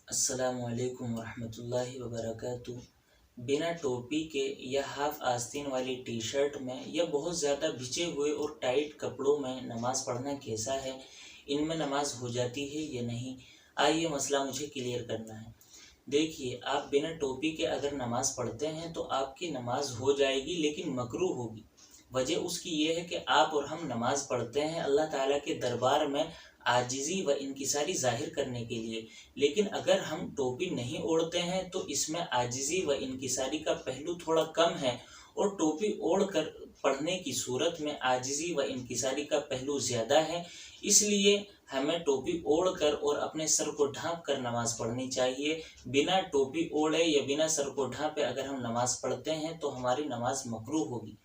अस्सलामु अलैकुम वरहमतुल्लाहि वबरकातुह। बिना टोपी के या हाफ आस्तीन वाली टी शर्ट में या बहुत ज़्यादा भिजे हुए और टाइट कपड़ों में नमाज़ पढ़ना कैसा है, इनमें नमाज हो जाती है या नहीं, आइए मसला मुझे क्लियर करना है। देखिए, आप बिना टोपी के अगर नमाज़ पढ़ते हैं तो आपकी नमाज हो जाएगी, लेकिन मकरूह होगी। वजह उसकी ये है कि आप और हम नमाज़ पढ़ते हैं अल्लाह ताला के दरबार में आजिज़ी व इनकिसारी ज़ाहिर करने के लिए। लेकिन अगर हम टोपी नहीं ओढ़ते हैं तो इसमें आजिज़ी व इनकिसारी का पहलू थोड़ा कम है, और टोपी ओढ़ कर पढ़ने की सूरत में आजिज़ी व इनकिसारी का पहलू ज़्यादा है। इसलिए हमें टोपी ओढ़ कर और अपने सर को ढाँप कर नमाज़ पढ़नी चाहिए। बिना टोपी ओढ़े या बिना सर को ढाँपे अगर हम नमाज़ पढ़ते हैं तो हमारी नमाज मकरूह होगी।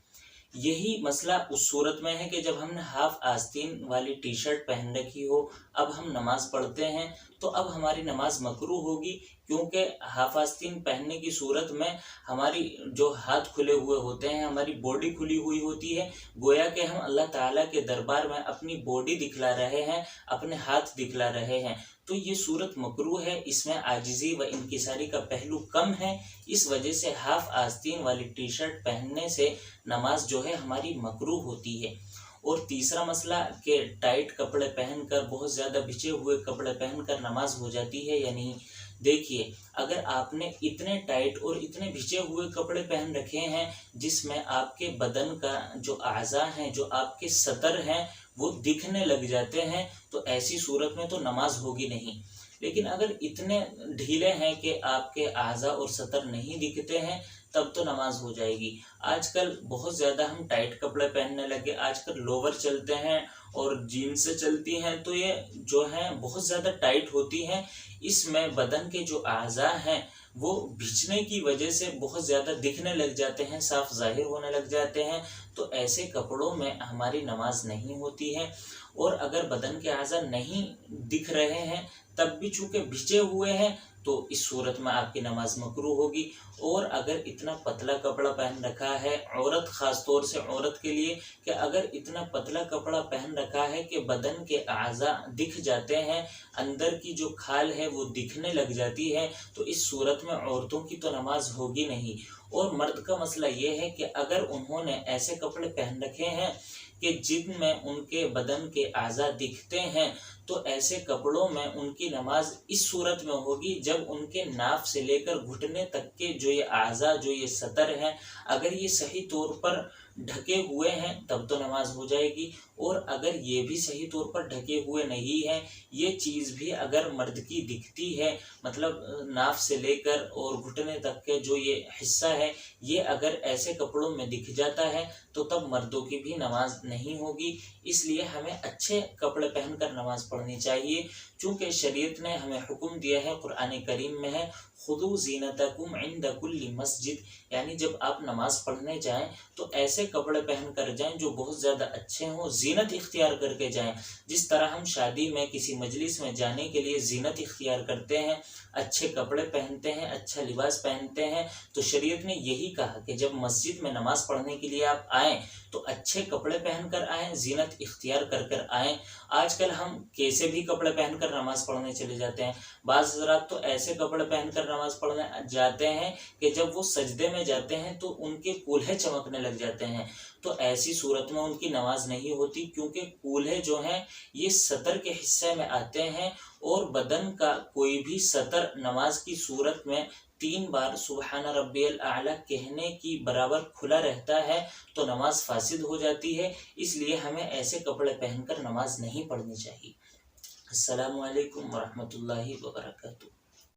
यही मसला उस सूरत में है कि जब हमने हाफ आस्तीन वाली टी शर्ट पहन रखी हो, अब हम नमाज़ पढ़ते हैं तो अब हमारी नमाज मकरूह होगी, क्योंकि हाफ आस्तीन पहनने की सूरत में हमारी जो हाथ खुले हुए होते हैं, हमारी बॉडी खुली हुई होती है। गोया कि हम अल्लाह ताला के दरबार में अपनी बॉडी दिखला रहे हैं, अपने हाथ दिखला रहे हैं। तो ये सूरत मकरूह है, इसमें आजिज़ी व इनकिसारी का पहलू कम है। इस वजह से हाफ आस्तीन वाली टी शर्ट पहनने से नमाज जो है हमारी मकरूह होती है। और तीसरा मसला कि टाइट कपड़े पहनकर, बहुत ज़्यादा भिजे हुए कपड़े पहनकर नमाज हो जाती है या नहीं। देखिए, अगर आपने इतने टाइट और इतने भिजे हुए कपड़े पहन रखे हैं जिसमें आपके बदन का जो आज़ा हैं, जो आपके सतर हैं, वो दिखने लग जाते हैं, तो ऐसी सूरत में तो नमाज होगी नहीं। लेकिन अगर इतने ढीले हैं कि आपके आज़ा और सतर नहीं दिखते हैं, तब तो नमाज हो जाएगी। आजकल बहुत ज़्यादा हम टाइट कपड़े पहनने लगे, आजकल लोवर चलते हैं और जीन्स चलती हैं, तो ये जो हैं बहुत ज़्यादा टाइट होती हैं। इसमें बदन के जो आज़ा हैं वो भिजने की वजह से बहुत ज़्यादा दिखने लग जाते हैं, साफ ज़ाहिर होने लग जाते हैं। तो ऐसे कपड़ों में हमारी नमाज नहीं होती है। और अगर बदन के आज़ा नहीं दिख रहे हैं तब भी चूँकि भिजे हुए हैं, तो इस सूरत में आपकी नमाज मकरूह होगी। और अगर इतना पतला कपड़ा पहन रखा है, औरत ख़ास तौर से औरत के लिए, कि अगर इतना पतला कपड़ा पहन रखा है कि बदन के आज़ा दिख जाते हैं, अंदर की जो खाल है वो दिखने लग जाती है, तो इस सूरत में औरतों की तो नमाज होगी नहीं। और मर्द का मसला ये है कि अगर उन्होंने ऐसे कपड़े पहन रखे हैं कि जिनमें उनके बदन के आज़ा दिखते हैं, तो ऐसे कपड़ों में उनकी नमाज इस सूरत में होगी जब उनके नाफ से लेकर घुटने तक के जो ये आज़ा, जो ये सतर हैं, अगर ये सही तौर पर ढके हुए हैं तब तो नमाज हो जाएगी। और अगर ये भी सही तौर पर ढके हुए नहीं हैं, ये चीज़ भी अगर मर्द की दिखती है, मतलब नाफ से लेकर और घुटने तक के जो ये हिस्सा है, ये अगर ऐसे कपड़ों में दिख जाता है, तो तब मर्दों की भी नमाज नहीं होगी। इसलिए हमें अच्छे कपड़े पहनकर नमाज पढ़नी चाहिए, चूँकि शरीयत ने हमें हुक्म दिया है, कुरान करीम में है, खुदू ज़ीनतकुम इंद कुल्ली मस्जिद, यानी जब आप नमाज़ पढ़ने जाएं तो ऐसे कपड़े पहन कर जाएं जो बहुत ज़्यादा अच्छे हों, ज़ीनत इख्तियार करके जाएं। जिस तरह हम शादी में किसी मजलिस में जाने के लिए ज़ीनत इख्तियार करते हैं, अच्छे कपड़े पहनते हैं, अच्छा लिबास पहनते हैं, तो शरीयत ने यही कहा कि जब मस्जिद में नमाज़ पढ़ने के लिए आप आएँ तो अच्छे कपड़े पहन कर आएँ, ज़ीनत इख्तियार कर कर आएँ। आजकल हम कैसे भी कपड़े पहनकर नमाज़ पढ़ने चले जाते हैं। बाज़ हज़रात तो ऐसे कपड़े पहनकर नमाज़ पढ़ने जाते हैं कि जब वो सजदे में जाते हैं तो उनके कूल्हे चमकने लग जाते हैं। तो ऐसी सूरत में उनकी नमाज नहीं होती, क्योंकि कूल्हे जो हैं ये सतर के हिस्से में आते हैं, और बदन का कोई भी सतर नमाज की सूरत में 3 बार सुबहान रब्बियल आला कहने की बराबर खुला रहता है, तो नमाज फासिद हो जाती है। इसलिए हमें ऐसे कपड़े पहनकर नमाज नहीं पढ़नी चाहिए। अस्सलामु अलैकुम वरहमतुल्लाहि वबरकातुह।